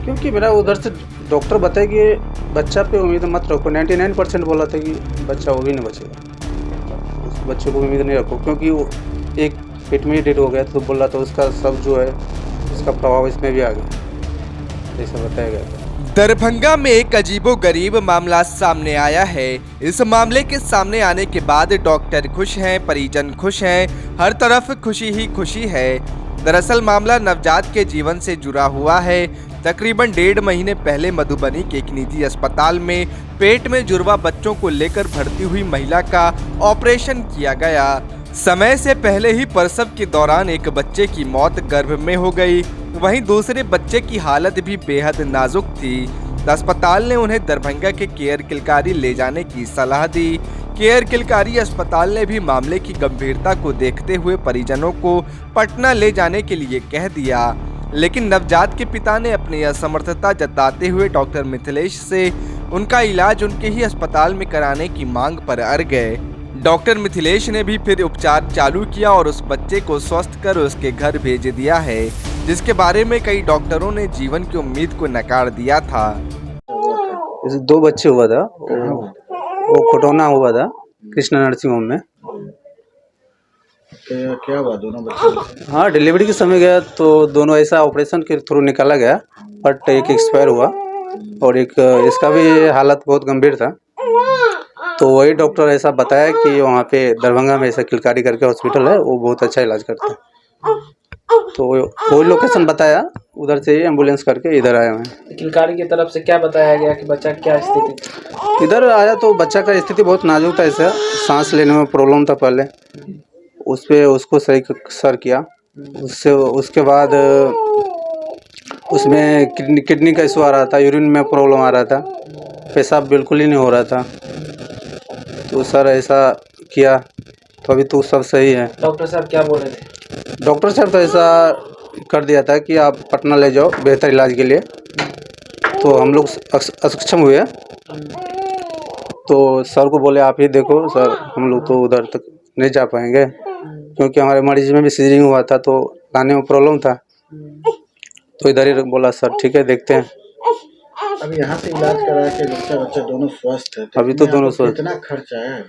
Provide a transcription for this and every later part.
क्योंकि मेरा उधर से डॉक्टर बताया कि बच्चा पे उम्मीद मत रखो। 99% बोला था कि बच्चा वो भी नहीं बचेगा, उस बच्चे को उम्मीद नहीं रखो, क्योंकि वो एक पेट में ही डेड हो गया तो बोला था उसका सब जो है उसका प्रभाव इसमें भी आ गया, ऐसा बताया गया था। दरभंगा में एक अजीबोगरीब मामला सामने आया है। इस मामले के सामने आने के बाद डॉक्टर खुश हैं, परिजन खुश हैं, हर तरफ खुशी ही खुशी है। दरअसल मामला नवजात के जीवन से जुड़ा हुआ है। तकरीबन 1.5 महीने पहले मधुबनी के एक निजी अस्पताल में पेट में जुड़वा बच्चों को लेकर भर्ती हुई महिला का ऑपरेशन किया गया। समय से पहले ही प्रसव के दौरान एक बच्चे की मौत गर्भ में हो गई, वहीं दूसरे बच्चे की हालत भी बेहद नाजुक थी। अस्पताल ने उन्हें दरभंगा के केयर किलकारी ले जाने की सलाह दी। केयर किलकारी अस्पताल ने भी मामले की गंभीरता को देखते हुए परिजनों को पटना ले जाने के लिए कह दिया, लेकिन नवजात के पिता ने अपनी असमर्थता जताते हुए डॉक्टर मिथिलेश से उनका इलाज उनके ही अस्पताल में कराने की मांग पर अड़ गए। डॉक्टर मिथिलेश ने भी फिर उपचार चालू किया और उस बच्चे को स्वस्थ कर उसके घर भेज दिया है, जिसके बारे में कई डॉक्टरों ने जीवन की उम्मीद को नकार दिया था। जैसे 2 बच्चे हुआ था, वो कोटोना हुआ था कृष्णा नर्सिंग होम में। क्या हुआ दोनों बच्चों? हाँ, डिलीवरी के समय गया तो दोनों ऐसा ऑपरेशन के थ्रू निकाला गया, बट एक एक्सपायर हुआ और एक इसका भी हालत बहुत गंभीर था। तो वही डॉक्टर ऐसा बताया कि वहाँ पे दरभंगा में ऐसा किलकारी करके हॉस्पिटल है, वो बहुत अच्छा इलाज करता है। तो वही लोकेशन बताया, उधर से ही एम्बुलेंस करके इधर आया मैं। किलकारी की तरफ से क्या बताया गया कि बच्चा क्या स्थिति थी? इधर आया तो बच्चा का स्थिति बहुत नाजुक था, ऐसा सांस लेने में प्रॉब्लम था पहले, उस पर उसको सही सर किया। उससे उसके बाद उसमें किडनी का इशू आ रहा था, यूरिन में प्रॉब्लम आ रहा था, पेशाब बिल्कुल ही नहीं हो रहा था। तो सर ऐसा किया तो अभी तो सब सही है। डॉक्टर साहब क्या बोले थे? डॉक्टर साहब तो ऐसा कर दिया था कि आप पटना ले जाओ बेहतर इलाज के लिए। तो हम लोग अक्षम हुए, तो सर को बोले आप ही देखो सर, हम लोग तो उधर तक नहीं जा पाएंगे, क्योंकि हमारे मरीज में भी सीजरिंग हुआ था तो लाने में प्रॉब्लम था। तो इधर ही बोला सर ठीक है देखते हैं। अभी यहाँ से इलाज करा के बच्चा दोनों स्वस्थ है, अभी तो दोनों स्वस्थ। कितना खर्चा है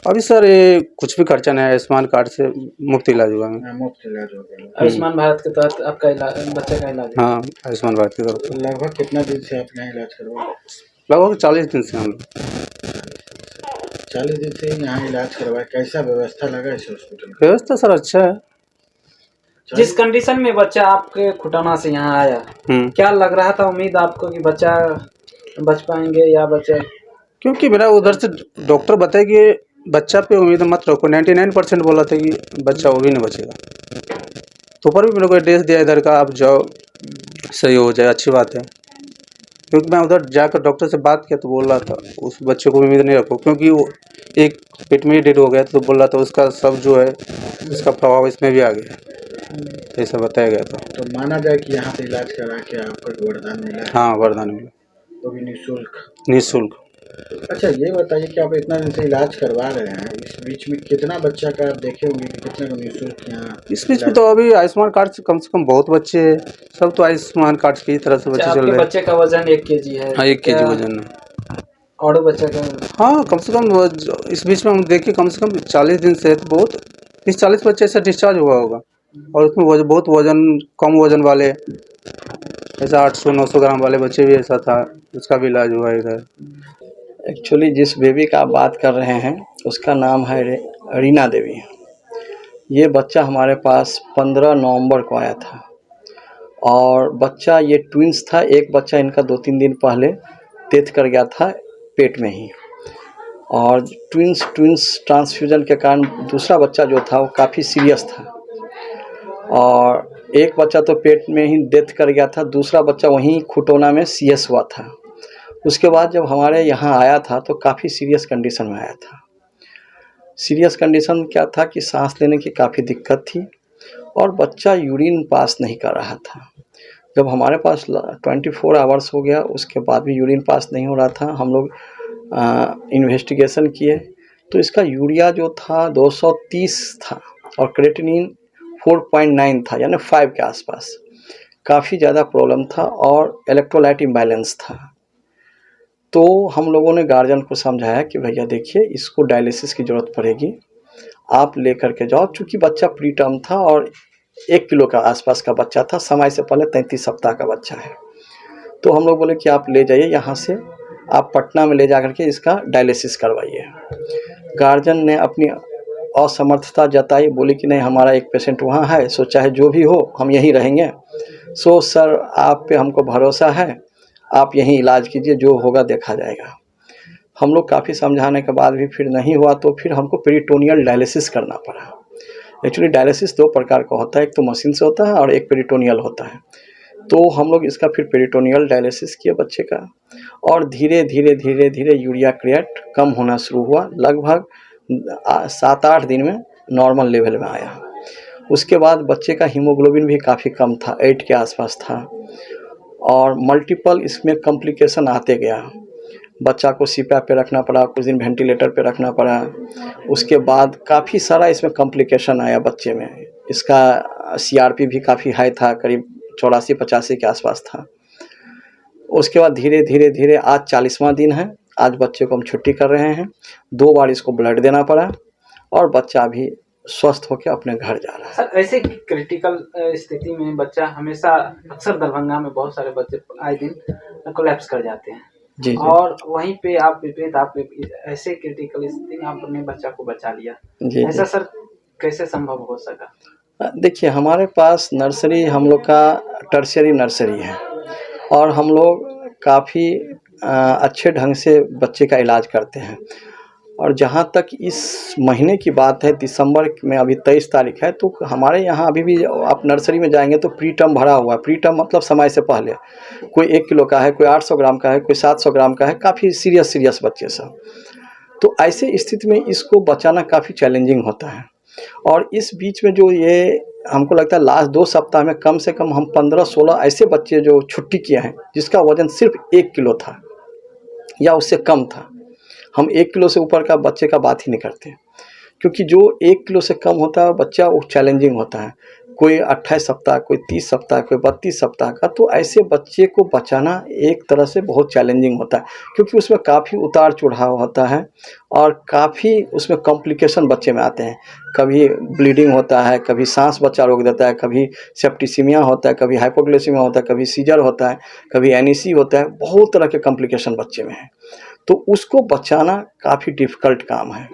अभी सर ये कुछ भी खर्चा नहीं है, आयुष्मान कार्ड से मुफ्त इलाज हुआ है। मुफ्त इलाज हो गया। आयुष्मान भारत के तहत आपका इलाज, बच्चे का इलाज? हाँ, आयुष्मान भारत की तरफ से। लगभग कितना दिन से आप यहाँ इलाज करवा रहे हैं? लगभग 40 दिन से हम लोग 40 दिन से यहाँ इलाज करवाए। कैसा व्यवस्था लगा इस हॉस्पिटल का? व्यवस्था सर अच्छा है। जिस कंडीशन में बच्चा आपके खुटाना से यहाँ आया, क्या लग रहा था उम्मीद आपको कि बच्चा बच पाएंगे या बच्चा? क्योंकि मेरा उधर से डॉक्टर बताया कि बच्चा पे उम्मीद मत रखो। 99% बोला था कि बच्चा वो भी नहीं बचेगा। तो पर भी मेरे को एड्रेस दिया इधर का, आप जाओ सही हो जाए, अच्छी बात है। क्योंकि मैं उधर जाकर डॉक्टर से बात किया तो बोल रहा था उस बच्चे को उम्मीद नहीं रखो, क्योंकि वो एक पेट में ही डेड हो गया तो बोल रहा था उसका सब जो है उसका प्रभाव इसमें भी आ गया, ऐसा बताया गया था। तो माना जाए कि यहाँ पे इलाज करा के आपको वरदान मिला है? हाँ, वरदान मिला, वो भी निःशुल्क। निःशुल्क। अच्छा ये बताइए कि आप इतना दिन से इलाज करवा रहे हैं, इस बीच में कितना बच्चा का आप देखे होंगे कि कितने को निःशुल्क यहाँ? इस बीच में तो अभी आयुष्मान कार्ड से कम बहुत बच्चे हैं, सब तो आयुष्मान कार्ड की तरह से बच्चे चल रहे हैं। बच्चे का वजन 1 kg है? हाँ, 1 kg वजन है। और बच्चे का? हाँ, कम से कम इस बीच में हम देखें कम से कम 40 दिन से तो बहुत 30-40 बच्चे ऐसा डिस्चार्ज हुआ होगा। और उसमें बहुत वजन कम वजन वाले, ऐसा 800-900 ग्राम वाले बच्चे भी ऐसा था, उसका भी इलाज हुआ इधर। एक्चुअली जिस बेबी का आप बात कर रहे हैं उसका नाम है रीना देवी। ये बच्चा हमारे पास 15 नवंबर को आया था और बच्चा ये ट्विंस था। एक बच्चा इनका 2-3 दिन पहले डेथ कर गया था पेट में ही, और ट्विंस ट्रांसफ्यूजन के कारण दूसरा बच्चा जो था वो काफ़ी सीरियस था, और एक बच्चा तो पेट में ही डेथ कर गया था, दूसरा बच्चा वहीं खुटोना में CS हुआ था। उसके बाद जब हमारे यहाँ आया था तो काफ़ी सीरियस कंडीशन में आया था। सीरियस कंडीशन क्या था कि सांस लेने की काफ़ी दिक्कत थी और बच्चा यूरिन पास नहीं कर रहा था। जब हमारे पास 24 आवर्स हो गया उसके बाद भी यूरिन पास नहीं हो रहा था, हम लोग इन्वेस्टिगेशन किए तो इसका यूरिया जो था 230 था और क्रेटिनिन 4.9 था, यानी 5 के आसपास। काफ़ी ज़्यादा प्रॉब्लम था और इलेक्ट्रोलाइट इम्बैलेंस था। तो हम लोगों ने गार्जियन को समझाया कि भैया देखिए इसको डायलिसिस की ज़रूरत पड़ेगी, आप लेकर के जाओ। चूँकि बच्चा प्री टर्म था और 1 किलो का आसपास का बच्चा था, समय से पहले 33 सप्ताह का बच्चा है। तो हम लोग बोले कि आप ले जाइए यहाँ से, आप पटना में ले जा कर के इसका डायलिसिस करवाइए। गार्जियन ने अपनी असमर्थता जताई, बोली कि नहीं हमारा एक पेशेंट वहाँ है, सो चाहे जो भी हो हम यहीं रहेंगे। सो सर आप पे हमको भरोसा है, आप यहीं इलाज कीजिए, जो होगा देखा जाएगा। हम लोग काफ़ी समझाने के बाद भी फिर नहीं हुआ, तो फिर हमको पेरिटोनियल डायलिसिस करना पड़ा। एक्चुअली डायलिसिस 2 प्रकार का होता है, एक तो मशीन से होता है और एक पेरिटोनियल होता है। तो हम लोग इसका फिर पेरिटोनियल डायलिसिस किए बच्चे का, और धीरे धीरे यूरिया क्रिएट कम होना शुरू हुआ। लगभग 7-8 दिन में नॉर्मल लेवल में आया। उसके बाद बच्चे का हीमोग्लोबिन भी काफ़ी कम था, 8 के आसपास था, और मल्टीपल इसमें कॉम्प्लिकेशन आते गया। बच्चा को सीपैप पे रखना पड़ा, कुछ दिन वेंटिलेटर पे रखना पड़ा। उसके बाद काफ़ी सारा इसमें कॉम्प्लिकेशन आया बच्चे में। इसका सीआरपी भी काफ़ी हाई था, करीब 84-85 के आसपास था। उसके बाद धीरे धीरे आज 40वां दिन है। आज बच्चे को हम छुट्टी कर रहे हैं। 2 बार इसको ब्लड देना पड़ा और बच्चा अभी स्वस्थ होकर अपने घर जा रहा है। सर ऐसे क्रिटिकल स्थिति में बच्चा हमेशा, अक्सर दरभंगा में बहुत सारे बच्चे आए दिन कोलैप्स कर जाते हैं। जी। और वहीं पे आप ऐसे क्रिटिकल स्थिति में आपने बच्चा को बचा लिया। जी। ऐसा सर कैसे संभव हो सका? देखिए हमारे पास नर्सरी, हम लोग का टर्शियरी नर्सरी है और हम लोग काफ़ी अच्छे ढंग से बच्चे का इलाज करते हैं। और जहाँ तक इस महीने की बात है, दिसंबर में अभी 23 तारीख है, तो हमारे यहाँ अभी भी आप नर्सरी में जाएंगे तो प्री टर्म भरा हुआ है। प्री टर्म मतलब समय से पहले, कोई 1 किलो का है, कोई 800 ग्राम का है, कोई 700 ग्राम का है, काफ़ी सीरियस बच्चे सब। तो ऐसे स्थिति में इसको बचाना काफ़ी चैलेंजिंग होता है। और इस बीच में जो ये हमको लगता है लास्ट 2 सप्ताह में कम से कम हम 15-16 ऐसे बच्चे जो छुट्टी किए हैं जिसका वज़न सिर्फ 1 किलो था या उससे कम था। हम 1 किलो से ऊपर का बच्चे का बात ही नहीं करते, क्योंकि जो 1 किलो से कम होता है बच्चा वो चैलेंजिंग होता है। कोई 28 सप्ताह, कोई 30 सप्ताह, कोई 32 सप्ताह का, तो ऐसे बच्चे को बचाना एक तरह से बहुत चैलेंजिंग होता है, क्योंकि उसमें काफ़ी उतार चढ़ाव होता है और काफ़ी उसमें कॉम्प्लिकेशन बच्चे में आते हैं। कभी ब्लीडिंग होता है, कभी सांस बच्चा रोक देता है, कभी सेप्टिसीमिया होता है, कभी हाइपोग्लाइसेमिया होता है, कभी सीजर होता है, कभी एनीसी होता है। बहुत तरह के कॉम्प्लिकेशन बच्चे में है, तो उसको बचाना काफ़ी डिफ़िकल्ट काम है,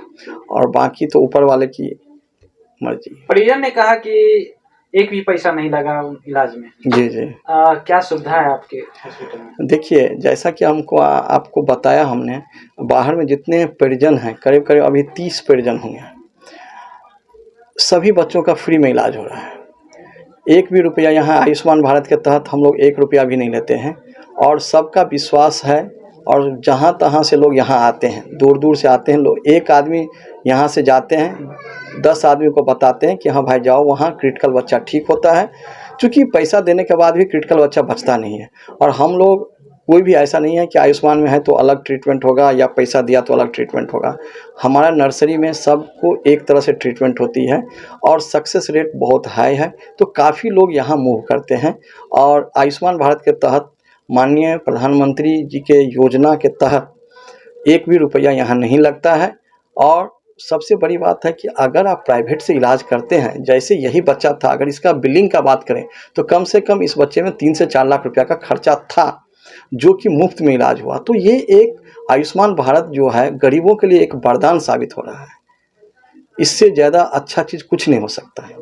और बाकी तो ऊपर वाले की मर्जी। परिजन ने कहा कि एक भी पैसा नहीं लगा इलाज में। जी। क्या सुविधा है आपके हॉस्पिटल में? देखिए जैसा कि हमको आपको बताया हमने, बाहर में जितने परिजन हैं, करीब अभी 30 परिजन होंगे, सभी बच्चों का फ्री में इलाज हो रहा है। 1 भी रुपया यहाँ आयुष्मान भारत के तहत हम लोग 1 रुपया भी नहीं लेते हैं, और सबका विश्वास है। और जहाँ तहाँ से लोग यहाँ आते हैं, दूर दूर से आते हैं लोग। एक आदमी यहाँ से जाते हैं, 10 आदमी को बताते हैं कि हाँ भाई जाओ वहाँ, क्रिटिकल बच्चा ठीक होता है। क्योंकि पैसा देने के बाद भी क्रिटिकल बच्चा बचता नहीं है। और हम लोग कोई भी ऐसा नहीं है कि आयुष्मान में है तो अलग ट्रीटमेंट होगा या पैसा दिया तो अलग ट्रीटमेंट होगा। हमारा नर्सरी में सबको एक तरह से ट्रीटमेंट होती है और सक्सेस रेट बहुत हाई है, तो काफ़ी लोग यहाँ मूव करते हैं। और आयुष्मान भारत के तहत, माननीय प्रधानमंत्री जी के योजना के तहत 1 भी रुपया यहाँ नहीं लगता है। और सबसे बड़ी बात है कि अगर आप प्राइवेट से इलाज करते हैं, जैसे यही बच्चा था, अगर इसका बिलिंग का बात करें तो कम से कम इस बच्चे में 3 से 4 लाख रुपया का खर्चा था, जो कि मुफ्त में इलाज हुआ। तो ये एक आयुष्मान भारत जो है गरीबों के लिए एक वरदान साबित हो रहा है। इससे ज़्यादा अच्छा चीज़ कुछ नहीं हो सकता है।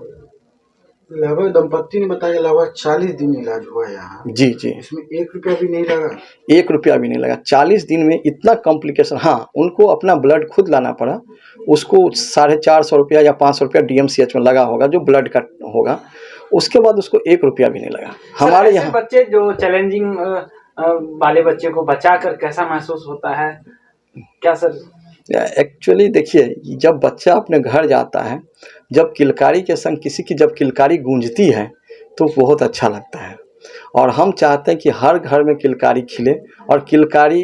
लगभग दंपत्ति ने बताया लगभग 40 दिन इलाज हुआ है यहाँ। जी। इसमें 1 रुपया भी नहीं लगा। 1 रुपया भी नहीं लगा। 40 दिन में इतना कॉम्प्लिकेशन। हाँ, उनको अपना ब्लड खुद लाना पड़ा। उसको 450 रुपया या 500 रुपया DMCH में लगा होगा, जो ब्लड का होगा। उसके बाद उसको 1 रुपया भी नहीं लगा। हमारे यहाँ बच्चे जो चैलेंजिंग वाले बच्चे को बचाकर कैसा महसूस होता है, क्या सर? एक्चुअली देखिए, जब बच्चा अपने घर जाता है, जब किलकारी के संग किसी की जब किलकारी गूंजती है तो बहुत अच्छा लगता है। और हम चाहते हैं कि हर घर में किलकारी खिले, और किलकारी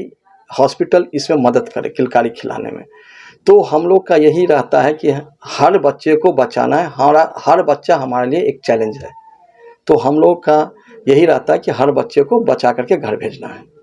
हॉस्पिटल इसमें मदद करे किलकारी खिलाने में। तो हम लोग का यही रहता है कि हर बच्चे को बचाना है। हर बच्चा हमारे लिए एक चैलेंज है। तो हम लोग का यही रहता है कि हर बच्चे को बचा करके घर भेजना है।